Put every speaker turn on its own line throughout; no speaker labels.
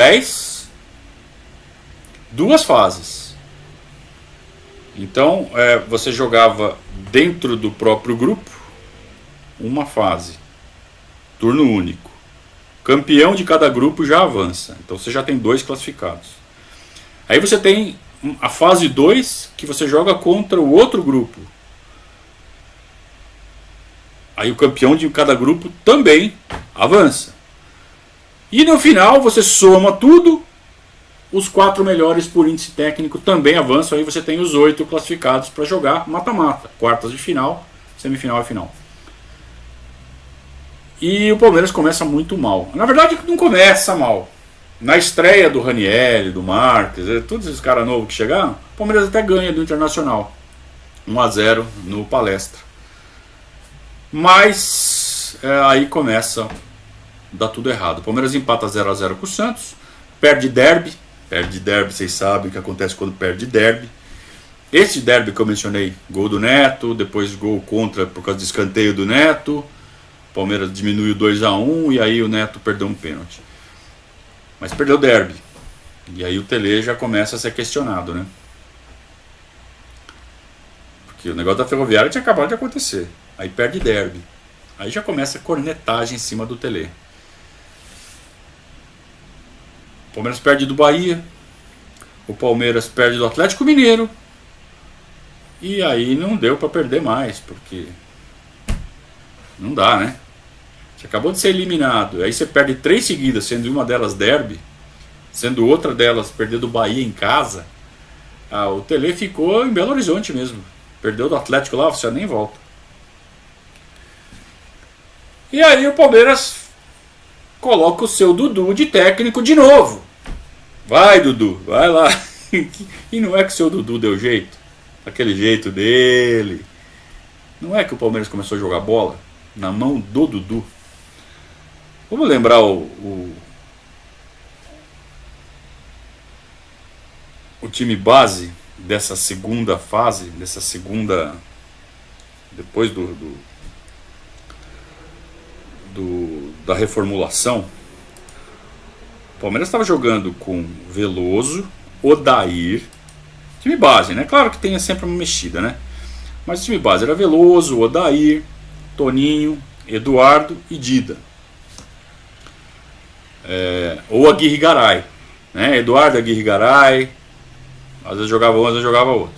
10, duas fases. Então você jogava dentro do próprio grupo uma fase, turno único. Campeão de cada grupo já avança. Então você já tem 2 classificados. Aí você tem a fase 2, que você joga contra o outro grupo. Aí o campeão de cada grupo também avança. E no final você soma tudo, os 4 melhores por índice técnico também avançam. Aí você tem os 8 classificados para jogar mata-mata, quartas de final, semifinal e final. E o Palmeiras começa muito mal. Na verdade não começa mal. Na estreia do Ranieri, do Marques, todos esses caras novos que chegaram, o Palmeiras até ganha do Internacional 1-0 no Palestra. Mas aí começa a dar tudo errado. O Palmeiras empata 0-0 com o Santos, perde derby, vocês sabem o que acontece quando perde derby. Esse derby que eu mencionei, gol do Neto, depois gol contra por causa de escanteio do Neto. O Palmeiras diminuiu 2-1 e aí o Neto perdeu um pênalti. Mas perdeu o derby. E aí o Tele já começa a ser questionado, né? Porque o negócio da Ferroviária tinha acabado de acontecer. Aí perde derby. Aí já começa a cornetagem em cima do Tele. O Palmeiras perde do Bahia. O Palmeiras perde do Atlético Mineiro. E aí não deu para perder mais, porque não dá, né? Você acabou de ser eliminado, aí você perde 3 seguidas, sendo uma delas derby, sendo outra delas perder do Bahia em casa. O Tele ficou em Belo Horizonte mesmo. Perdeu do Atlético lá, você nem volta. E aí o Palmeiras coloca o seu Dudu de técnico de novo. Vai, Dudu, vai lá. E não é que o seu Dudu deu jeito, aquele jeito dele. Não é que o Palmeiras começou a jogar bola na mão do Dudu. Vamos lembrar o time base dessa segunda fase, dessa segunda, depois da reformulação. O Palmeiras estava jogando com Veloso, Odair, time base, né? Claro que tem sempre uma mexida, né? Mas o time base era Veloso, Odair, Toninho, Eduardo e Dida. Ou Aguirre Garay, né? Eduardo, Aguirre Garay. Às vezes jogava um, às vezes jogava outro.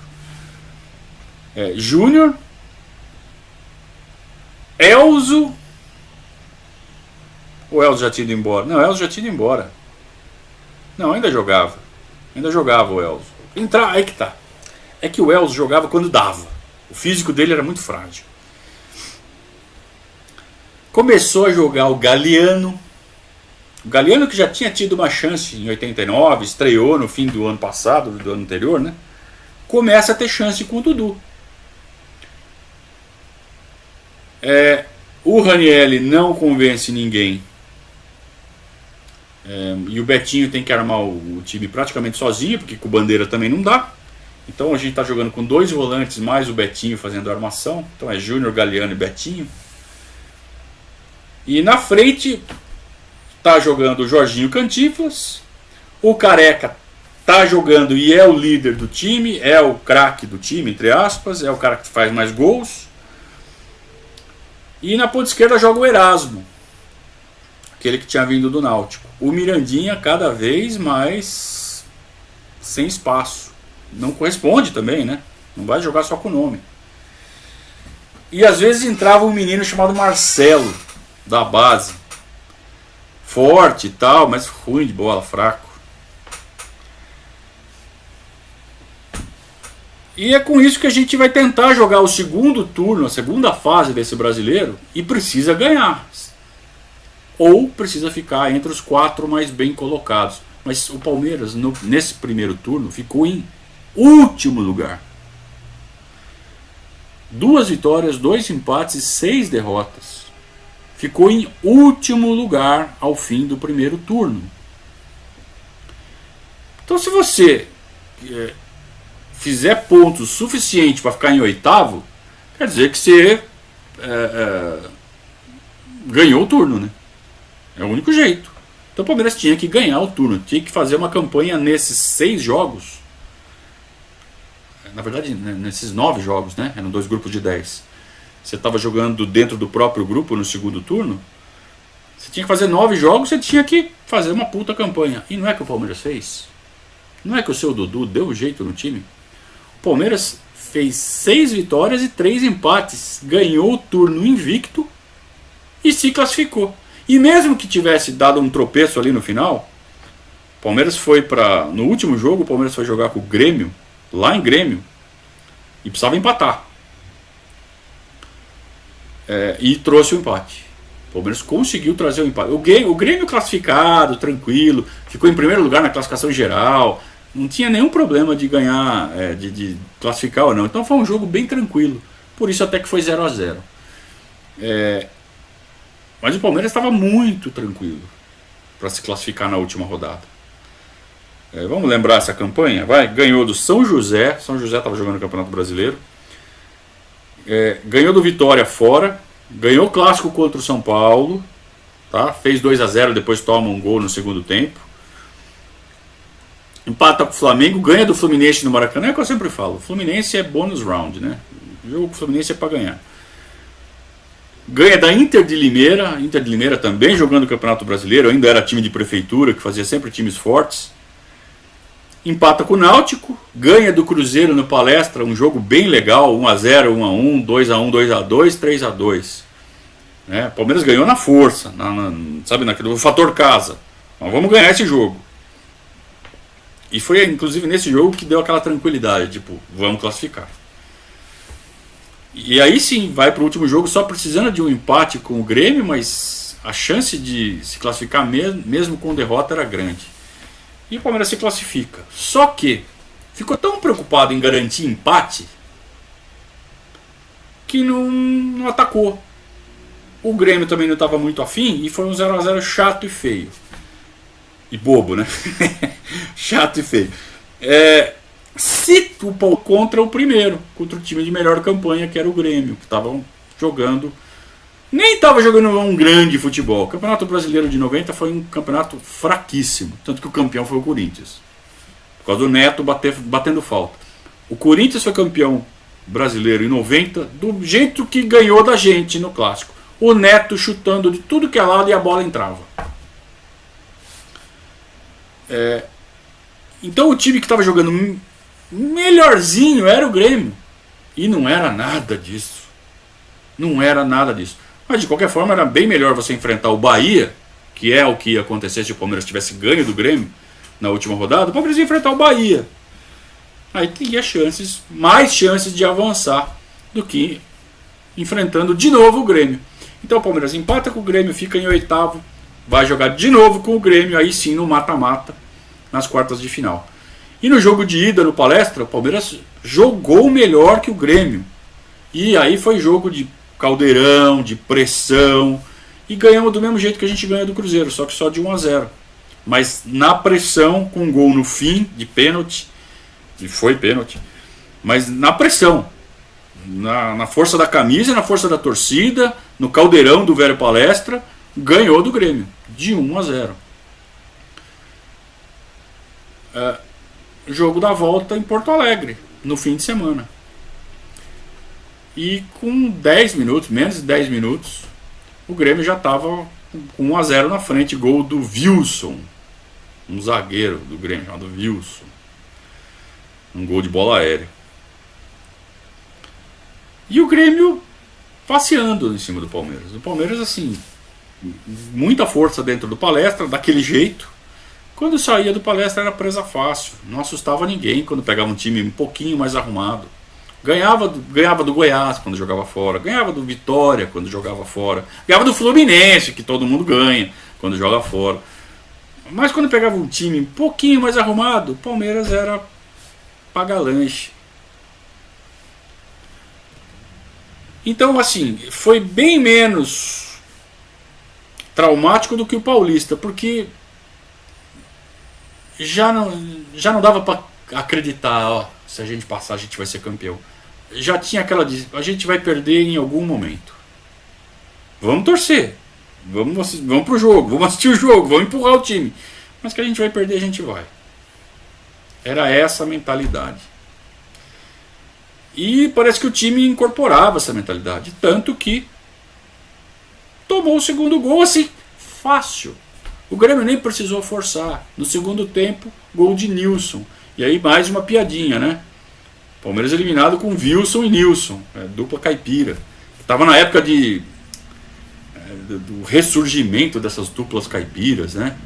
Júnior, Elzo. O Elzo já tinha ido embora. Não, o Elzo já tinha ido embora. Não, ainda jogava. Ainda jogava o Elzo. Aí que tá. É que o Elzo jogava quando dava. O físico dele era muito frágil. Começou a jogar o Galeano. O Galeano, que já tinha tido uma chance em 89, estreou no fim do ano passado, do ano anterior, né? Começa a ter chance com o Dudu. O Ranieri não convence ninguém. E o Betinho tem que armar o time praticamente sozinho, porque com o Bandeira também não dá. Então a gente está jogando com 2 volantes mais o Betinho fazendo a armação. Então é Júnior, Galeano e Betinho. E na frente tá jogando o Jorginho Cantinflas. O Careca tá jogando e é o líder do time, é o craque do time, entre aspas, é o cara que faz mais gols. E na ponta esquerda joga o Erasmo, aquele que tinha vindo do Náutico. O Mirandinha cada vez mais sem espaço. Não corresponde também, né? Não vai jogar só com o nome. E às vezes entrava um menino chamado Marcelo, da base. Forte e tal, mas ruim de bola, fraco. E é com isso que a gente vai tentar jogar o segundo turno, a segunda fase desse brasileiro, e precisa ganhar. Ou precisa ficar entre os 4 mais bem colocados. Mas o Palmeiras, nesse primeiro turno, ficou em último lugar. 2 vitórias, 2 empates e 6 derrotas. Ficou em último lugar ao fim do primeiro turno. Então, se você fizer pontos suficientes para ficar em 8º, quer dizer que você ganhou o turno, né? É o único jeito. Então o Palmeiras tinha que ganhar o turno, tinha que fazer uma campanha nesses 6 jogos. Na verdade, nesses 9 jogos, né? Eram 2 grupos de 10. Você estava jogando dentro do próprio grupo no segundo turno. Você tinha que fazer 9 jogos, você tinha que fazer uma puta campanha. E não é que o Palmeiras fez? Não é que o seu Dudu deu um jeito no time? O Palmeiras fez 6 vitórias e 3 empates. Ganhou o turno invicto e se classificou. E mesmo que tivesse dado um tropeço ali no final, o Palmeiras foi para... No último jogo, o Palmeiras foi jogar com o Grêmio, lá em Grêmio, e precisava empatar. E trouxe o empate. O Palmeiras conseguiu trazer o empate. O Grêmio classificado, tranquilo, ficou em primeiro lugar na classificação geral, não tinha nenhum problema de ganhar, de classificar ou não. Então foi um jogo bem tranquilo. Por isso até que foi 0-0. Mas o Palmeiras estava muito tranquilo para se classificar na última rodada. Vamos lembrar essa campanha? Ganhou do São José. São José estava jogando no Campeonato Brasileiro. Ganhou do Vitória fora. Ganhou o clássico contra o São Paulo. Tá? Fez 2-0, depois toma um gol no segundo tempo. Empata com o Flamengo. Ganha do Fluminense no Maracanã. É o que eu sempre falo. O Fluminense é bônus round, né? O jogo com o Fluminense é para ganhar. Ganha da Inter de Limeira. Inter de Limeira também jogando o Campeonato Brasileiro. Ainda era time de prefeitura, que fazia sempre times fortes. Empata com o Náutico. Ganha do Cruzeiro no Palestra. Um jogo bem legal. 1-0, 1-1, 2-1, 2-2, 3-2. Palmeiras ganhou na força. Sabe, naquele fator casa. Mas vamos ganhar esse jogo. E foi inclusive nesse jogo que deu aquela tranquilidade. Tipo, vamos classificar. E aí sim, vai para o último jogo só precisando de um empate com o Grêmio, mas a chance de se classificar mesmo com derrota era grande. E o Palmeiras se classifica. Só que ficou tão preocupado em garantir empate que não atacou. O Grêmio também não estava muito afim e foi um 0-0 chato e feio. E bobo, né? Chato e feio. Se o Paulo contra o primeiro, contra o time de melhor campanha, que era o Grêmio, que estavam jogando, nem estava jogando um grande futebol. O Campeonato Brasileiro de 90 foi um campeonato fraquíssimo, tanto que o campeão foi o Corinthians, por causa do Neto batendo falta. O Corinthians foi campeão brasileiro em 90 do jeito que ganhou da gente no clássico, o Neto chutando de tudo que é lado e a bola entrava. Então o time que estava jogando melhorzinho era o Grêmio. E não era nada disso. Não era nada disso. Mas de qualquer forma era bem melhor você enfrentar o Bahia, que é o que ia acontecer se o Palmeiras tivesse ganho do Grêmio na última rodada. O Palmeiras ia enfrentar o Bahia. Aí tinha mais chances de avançar do que enfrentando de novo o Grêmio. Então o Palmeiras empata com o Grêmio, fica em 8º, vai jogar de novo com o Grêmio, aí sim no mata-mata, nas quartas de final. E no jogo de ida no Palestra, o Palmeiras jogou melhor que o Grêmio. E aí foi jogo de caldeirão, de pressão. E ganhamos do mesmo jeito que a gente ganha do Cruzeiro, só que só de 1-0. Mas na pressão, com um gol no fim, de pênalti. E foi pênalti. Mas na pressão. Na força da camisa, na força da torcida, no caldeirão do velho Palestra, ganhou do Grêmio. De 1-0. Jogo da volta em Porto Alegre, no fim de semana. E com 10 minutos, menos de 10 minutos, o Grêmio já estava com 1-0 na frente, gol do Wilson, um zagueiro do Grêmio chamado Wilson. Um gol de bola aérea. E o Grêmio passeando em cima do Palmeiras. O Palmeiras, assim, muita força dentro do Palestra, daquele jeito. Quando saía do Palestra era presa fácil. Não assustava ninguém quando pegava um time um pouquinho mais arrumado. Ganhava do Goiás quando jogava fora. Ganhava do Vitória quando jogava fora. Ganhava do Fluminense, que todo mundo ganha quando joga fora. Mas quando pegava um time um pouquinho mais arrumado, o Palmeiras era paga-lanche. Então, assim, foi bem menos traumático do que o Paulista, porque já não dava para acreditar, se a gente passar a gente vai ser campeão. Já tinha aquela de, a gente vai perder em algum momento. Vamos torcer, Vamos pro jogo, vamos assistir o jogo, vamos empurrar o time. Mas que a gente vai perder, a gente vai. Era essa a mentalidade. E parece que o time incorporava essa mentalidade. Tanto que tomou o segundo gol assim, fácil. O Grêmio nem precisou forçar. No segundo tempo, gol de Nilson. E aí mais uma piadinha, né? Palmeiras eliminado com Wilson e Nilson. Dupla caipira. Estava na época do ressurgimento dessas duplas caipiras, né?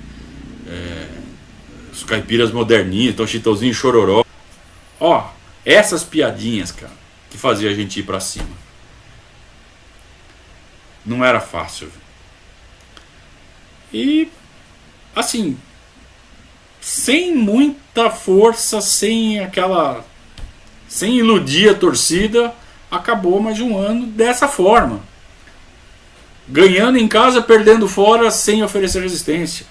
Os caipiras moderninhos, então Chitãozinho e Chororó. Ó, essas piadinhas, cara, que fazia a gente ir pra cima. Não era fácil. E, assim, sem muita força, sem iludir a torcida, acabou mais um ano dessa forma. Ganhando em casa, perdendo fora, sem oferecer resistência.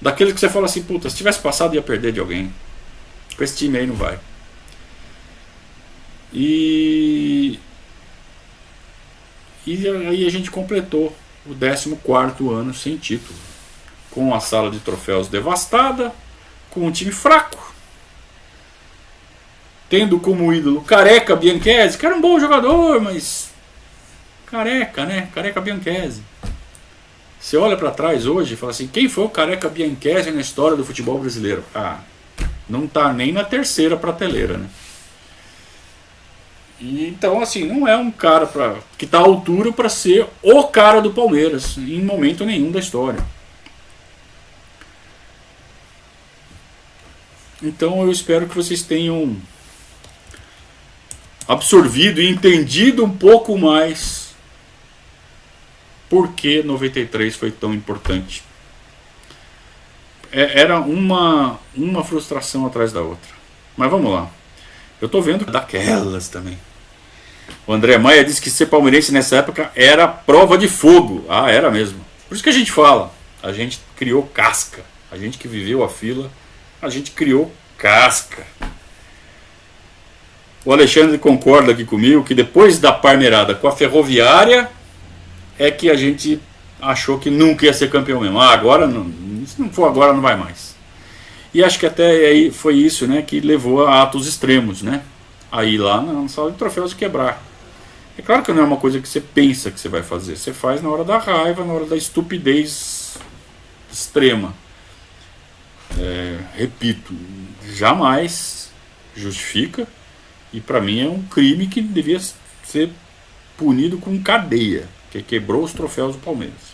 Daquele que você fala assim, puta, se tivesse passado ia perder de alguém. Com esse time aí não vai. E aí a gente completou o 14º ano sem título. Com a sala de troféus devastada, com um time fraco, tendo como ídolo Careca Bianchesi, que era um bom jogador, mas careca, né? Careca Bianchesi. Você olha para trás hoje e fala assim, quem foi o Careca Bianchesi na história do futebol brasileiro? Não tá nem na terceira prateleira, né? E, então, assim, não é um cara que tá à altura para ser o cara do Palmeiras, em momento nenhum da história. Então eu espero que vocês tenham absorvido e entendido um pouco mais por que 93 foi tão importante. Era uma frustração atrás da outra. Mas vamos lá. Eu tô vendo daquelas também. O André Maia disse que ser palmeirense nessa época era prova de fogo. Era mesmo. Por isso que a gente fala. A gente criou casca. A gente que viveu a fila, a gente criou casca. O Alexandre concorda aqui comigo que depois da parmeirada com a Ferroviária é que a gente achou que nunca ia ser campeão mesmo. Agora não, se não for agora não vai mais. E acho que até aí foi isso, né, que levou a atos extremos, né? Aí lá na sala de troféus de quebrar. É claro que não é uma coisa que você pensa que você vai fazer. Você faz na hora da raiva, na hora da estupidez extrema. Repito, jamais justifica. E para mim é um crime que devia ser punido com cadeia, que quebrou os troféus do Palmeiras.